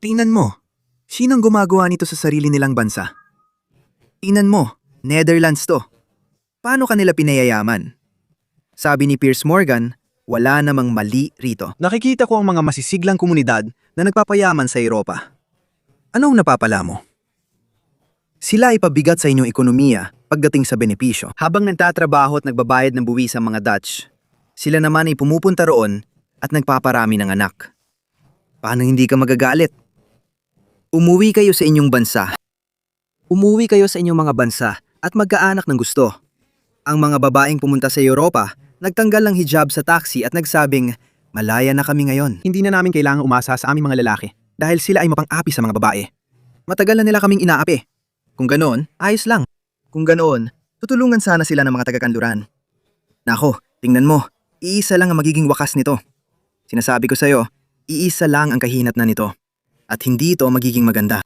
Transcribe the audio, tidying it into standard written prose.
Tingnan mo, sinong gumagawa nito sa sarili nilang bansa? Tingnan mo, Netherlands to. Paano kanila pinayayaman? Sabi ni Piers Morgan, wala namang mali rito. Nakikita ko ang mga masisiglang komunidad na nagpapayaman sa Europa. Anong napapala mo? Sila ay pabigat sa inyong ekonomiya pagdating sa benepisyo. Habang nagtatrabaho at nagbabayad ng buwis ang mga Dutch, sila naman ay pumupunta roon at nagpaparami ng anak. Paano hindi ka magagalit? Umuwi kayo sa inyong bansa. Umuwi kayo sa inyong mga bansa at magkaanak ng gusto. Ang mga babaeng pumunta sa Europa, nagtanggal ng hijab sa taxi at nagsabing, malaya na kami ngayon. Hindi na namin kailangang umasa sa aming mga lalaki dahil sila ay mapang-api sa mga babae. Matagal na nila kaming inaapi. Kung ganoon, ayos lang. Kung ganoon, tutulungan sana sila ng mga taga-kanluran. Nako, tingnan mo, iisa lang ang magiging wakas nito. Sinasabi ko sa'yo, iisa lang ang kahinat na nito. At hindi ito magiging maganda.